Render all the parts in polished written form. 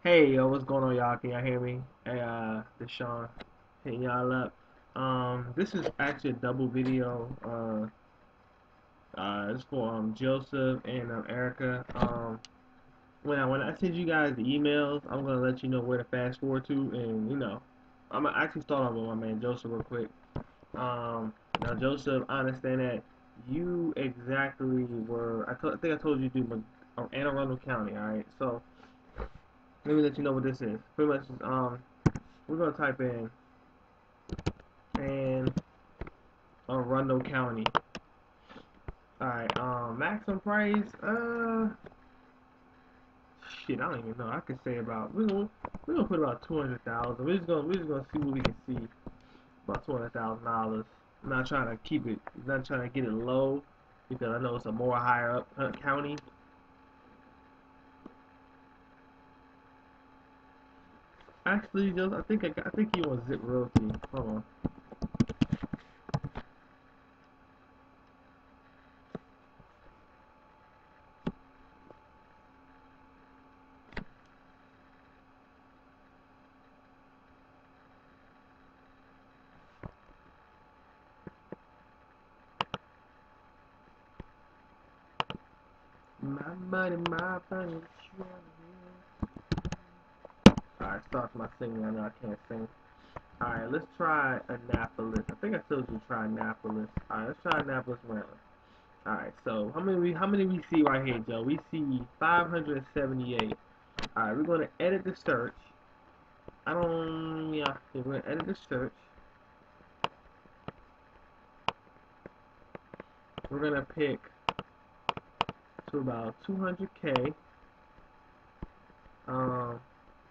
Hey, yo, what's going on, y'all? Can y'all hear me? Hey, this Sean hitting y'all up. This is actually a double video. It's for Joseph and Erica. When I send you guys the emails, I'm gonna let you know where to fast forward to, and I'm gonna actually start off with my man Joseph real quick. Now Joseph, I understand that you exactly were. I think I told you to do Anne Arundel County. All right, so let me let you know what this is. Pretty much, we're gonna type in Anne Arundel County. Alright, maximum price, shit, I don't even know. I could say about we're gonna put about 200,000. We're just gonna see what we can see. About $200,000. I'm not trying to keep it. I'm not trying to get it low because I know it's a more higher up county. Actually, just I think you want Zip Realty. Hold on. My money, my money. Alright, start my singing. I know I can't sing. Alright, let's try Annapolis. I think I told you to try Annapolis. Alright, let's try Annapolis, Maryland. Alright, so how many we see right here, Joe? We see 578. Alright, we're gonna edit the search. We're gonna edit the search. We're gonna pick to about 200K. Um,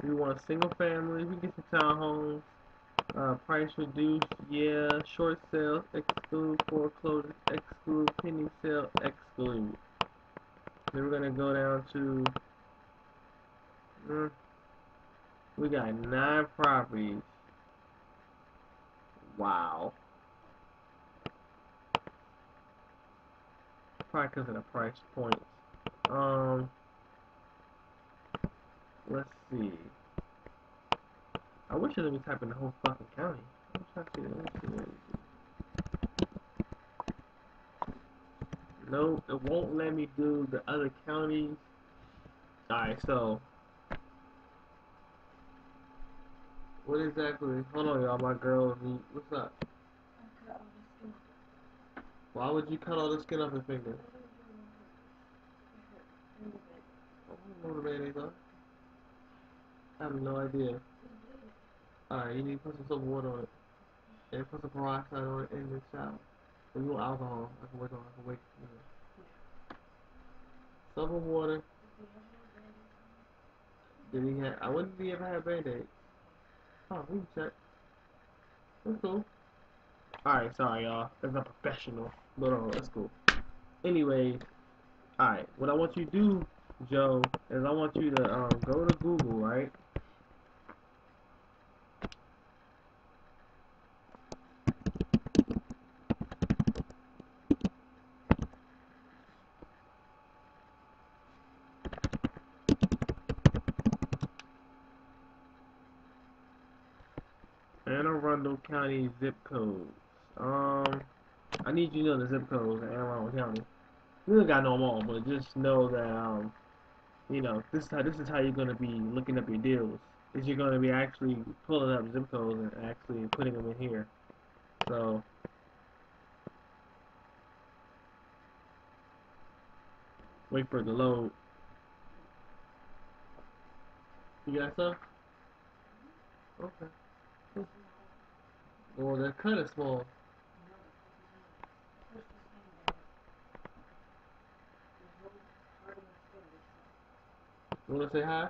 we want single family. We get some townhomes. Price reduced, yeah. Short sales, exclude foreclosures, exclude pending sale, exclude. Then we're gonna go down to, we got 9 properties. Wow. Probably because of the price points. Um, let's see. I wish it let me type in the whole fucking county. I'm trying to see. No, it won't let me do the other counties. Alright, so what exactly? Hold on, y'all. My girl, what's up? Why would you cut all the skin off your finger? I don't know where the band-aids are. I have no idea. Alright, you need to put some soap and water on it. And put some peroxide on it in the shower. If you want alcohol, I can work on it. I can wait. Soap and water. Did he have? I wouldn't be ever have band-aids. Oh, we can check. That's cool. Alright, sorry y'all. That's not professional. But that's cool. Anyway, alright. What I want you to do, Joe, is I want you to go to Google, right? Anne Arundel County zip codes. I need you to know the zip codes in Anne Arundel County. You don't gotta know them all, but just know that this is how you're gonna be looking up your deals. Is you're gonna be actually pulling up zip codes and actually putting them in here. So wait for it to load. You got some? Okay. Well, they're kind of small. You wanna say hi?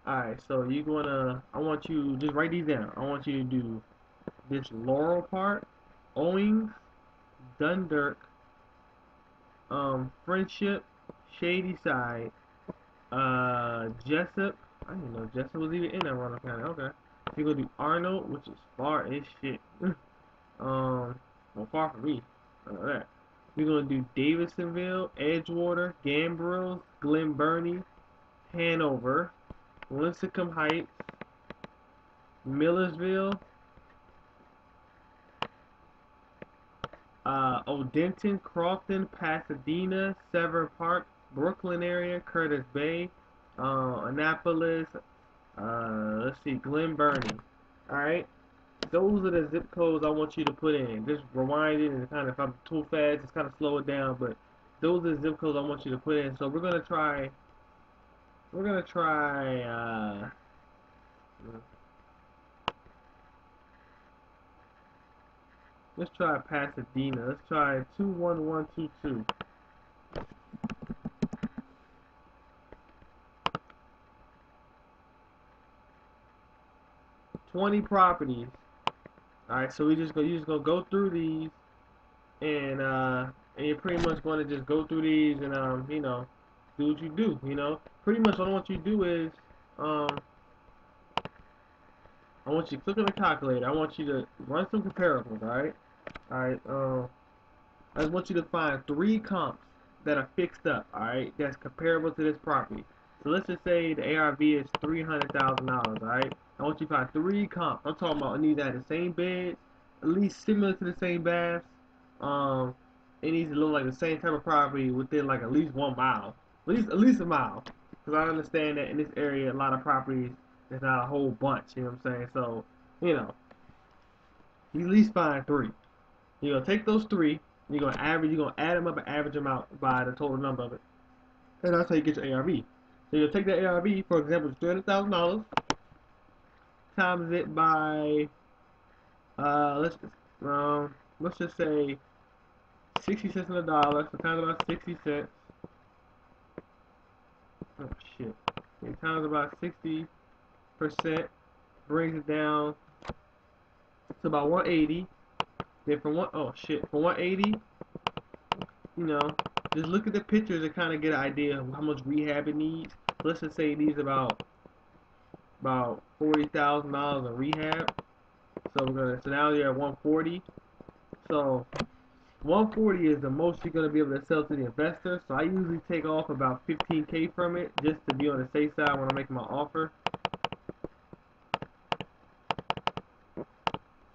Alright, so you're gonna. I want you just write these down. I want you to do this Laurel Park, Owings, Dundalk, Friendship, Shady Side, Jessup. I didn't know Jessup was even in that Roanoke County. Okay. So you gonna do Arnold, which is far as shit. Well, far from me. I know that. We're gonna do Davisonville, Edgewater, Gambrels, Glen Burnie, Hanover, Lincecum Heights, Millersville, Odenton, Crofton, Pasadena, Severn Park, Brooklyn area, Curtis Bay, Annapolis, let's see, Glen Burnie. Alright? Those are the zip codes I want you to put in. Just rewind it and kind of, if I'm too fast, just kind of slow it down. But those are the zip codes I want you to put in. So we're gonna try, let's try Pasadena. Let's try 21122. 20 properties. Alright, so you just gonna go through these and you're pretty much gonna just go through these and do what you do, Pretty much what I want you to do is um I want you to click on the calculator. I want you to run some comparables, alright? Alright, I just want you to find 3 comps that are fixed up, alright, that's comparable to this property. So let's just say the ARV is $300,000, alright? I want you to find 3 comps. I'm talking about it needs to have the same beds, at least similar to the same baths. It needs to look like the same type of property within like at least 1 mile, at least a mile. Because I understand that in this area, a lot of properties, there's not a whole bunch. You know what I'm saying? So, you at least find 3. You're gonna take those 3. You're gonna add them up and average them out by the total number of it. And that's how you get your ARV. So you'll take that ARV, for example, it's $300,000, times it by let's just say 60 cents on the dollar, so times about 60 cents. Oh shit. And times about 60% brings it down to about 180. Then from from 180, just look at the pictures to kind of get an idea of how much rehab it needs. Let's just say it needs about $40,000 in rehab. So now you're at 140. So 140 is the most you're gonna be able to sell to the investor. So I usually take off about 15K from it just to be on the safe side when I make my offer.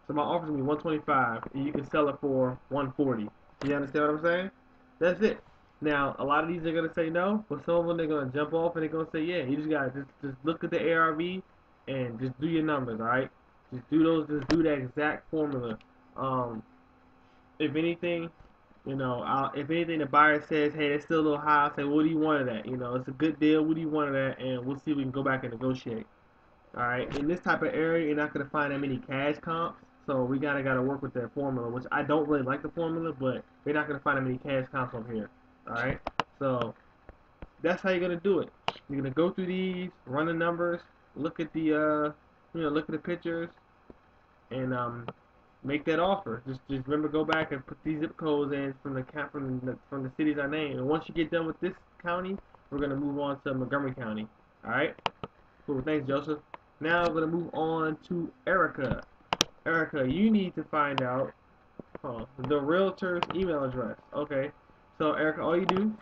So my offer's gonna be 125, and you can sell it for 140. You understand what I'm saying? That's it. Now, a lot of these are gonna say no, but some of them they're gonna jump off and they're gonna say yeah. You just gotta just look at the ARV and just do your numbers, all right? Just do that exact formula. If anything, if anything, the buyer says, hey, it's still a little high, I'll say, what do you want of that? It's a good deal. What do you want of that? And we'll see if we can go back and negotiate. All right. In this type of area, you're not gonna find that many cash comps. So we gotta work with that formula, which I don't really like the formula, but you're not gonna find that many cash comps over here. All right. So that's how you're gonna do it. You're gonna go through these, run the numbers, look at the look at the pictures, and make that offer. Just remember, go back and put these zip codes in from the cities I named. And once you get done with this county, we're gonna move on to Montgomery County. All right. Cool. Thanks, Joseph. Now we're gonna move on to Erica. Erica, you need to find out the realtor's email address. Okay. So Erica, all you do.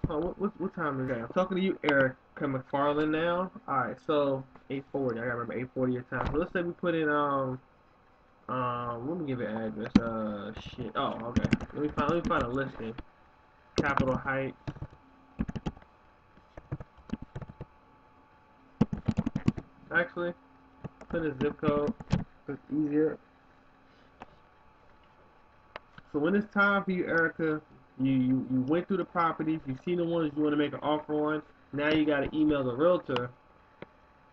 What time is that? I'm talking to you, Erica McFarland. Now. All right. So 8:40. I gotta remember 8:40 your time. So let's say we put in let me give it an address. Shit. Oh, okay. Let me find a listing. Capitol Heights. Actually, put a zip code. It's easier. So when it's time for you, Erica, you went through the properties. You've seen the ones you want to make an offer on. Now you got to email the realtor.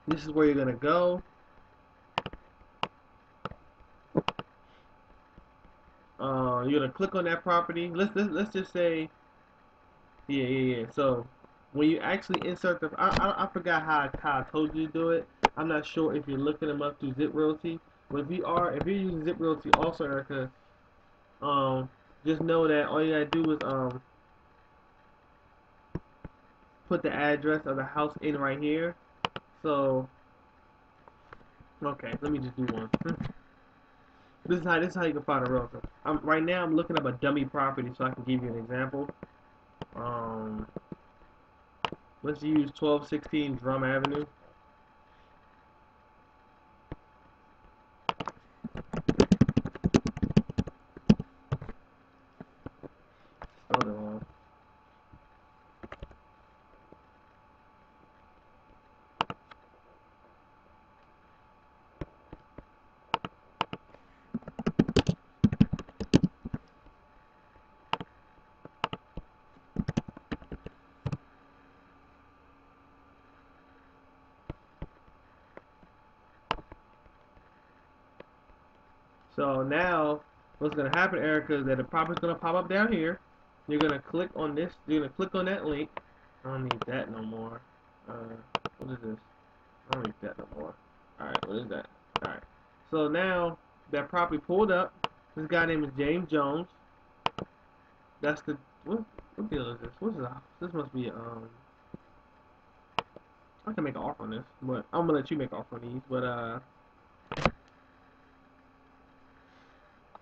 This is where you're gonna go. You're gonna click on that property. Let's just say, yeah. So when you actually insert I forgot how I told you to do it. I'm not sure if you're looking them up through Zip Realty, but if you're using Zip Realty also, Erica, just know that all you gotta do is put the address of the house in right here. So okay, let me just do one. This is how you can find a realtor. Right now I'm looking up a dummy property so I can give you an example. Um, Let's use 1216 Drum Avenue. Spelled it wrong. So now, what's gonna happen, Erica, is that the property's gonna pop up down here. You're gonna click on this. You're gonna click on that link. I don't need that no more. What is this? I don't need that no more. All right, what is that? All right. So now that property pulled up. This guy named is James Jones. That's the what deal is this? What's this? This must be I can make an offer on this, but I'm gonna let you make an offer on these. But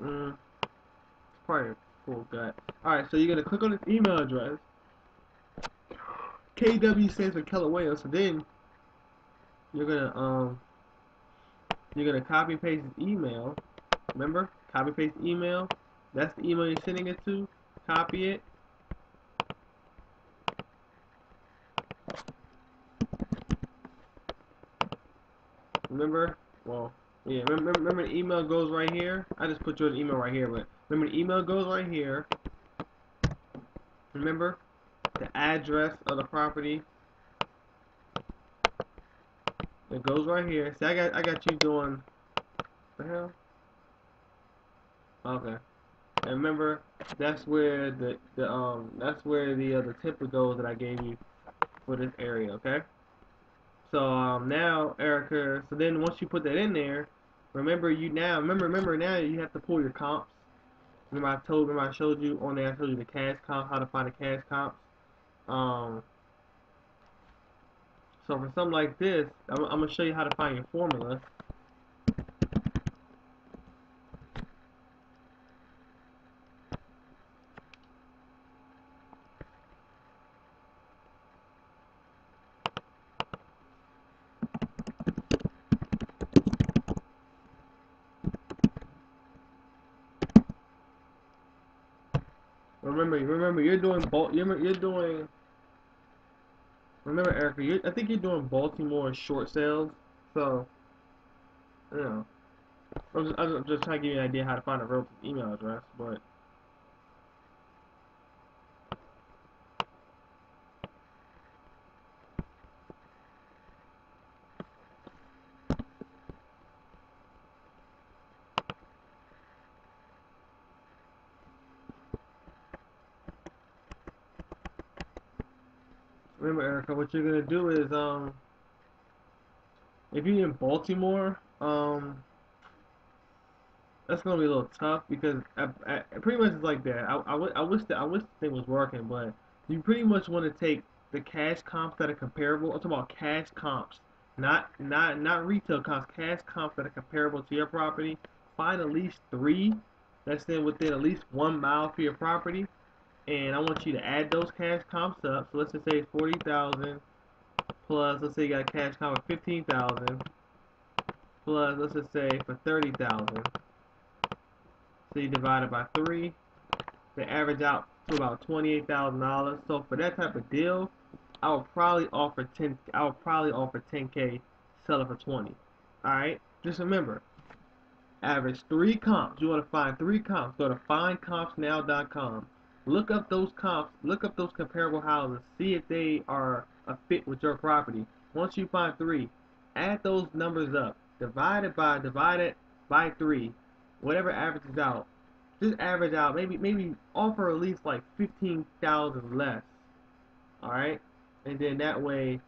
it's probably a full gut. All right, so you're gonna click on this email address. KW stands for Keller Williams. So then you're gonna copy paste his email. Remember, copy paste email. That's the email you're sending it to. Copy it. Remember, well, yeah. Remember the email goes right here. I just put your email right here, but remember the email goes right here. Remember the address of the property. It goes right here. See, I got you doing the hell. Okay. And remember, that's where the template goes that I gave you for this area. Okay. So now, Erica. So then once you put that in there, remember now you have to pull your comps. Remember I showed you on there. I showed you the cash comp, how to find the cash comps. Um, so for something like this, I'm gonna show you how to find your formula. Remember, you're doing you're doing. Remember, Erica, I think you're doing Baltimore short sales. So, you know, I'm just trying to give you an idea how to find a real email address. But remember, Erica, what you're gonna do is if you're in Baltimore, that's gonna be a little tough because pretty much it's like that. I wish the thing was working, but you pretty much want to take the cash comps that are comparable. I'm talking about cash comps, not retail comps. Cash comps that are comparable to your property. Find at least three that's within at least 1 mile for your property, and I want you to add those cash comps up. So let's just say 40,000 plus. Let's say you got a cash comp of 15,000 plus. Let's just say for 30,000. So you divide it by 3, they average out to about $28,000. So for that type of deal, I would probably offer 10. I would probably offer 10K, sell it for 20. All right. Just remember, average 3 comps. You want to find 3 comps. Go to findcompsnow.com. Look up those comps. Look up those comparable houses. See if they are a fit with your property. Once you find 3, add those numbers up. Divide it by 3. Whatever averages out. Just average out. Maybe offer at least like 15,000 less. All right. And then that way,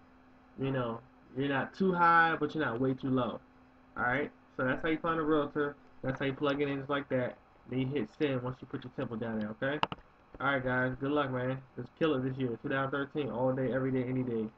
you know, you're not too high, but you're not way too low. Alright? So that's how you find a realtor. That's how you plug it in just like that. Then you hit send once you put your temple down there, okay? Alright guys, good luck man. Just kill it this year. 2013, all day, every day, any day.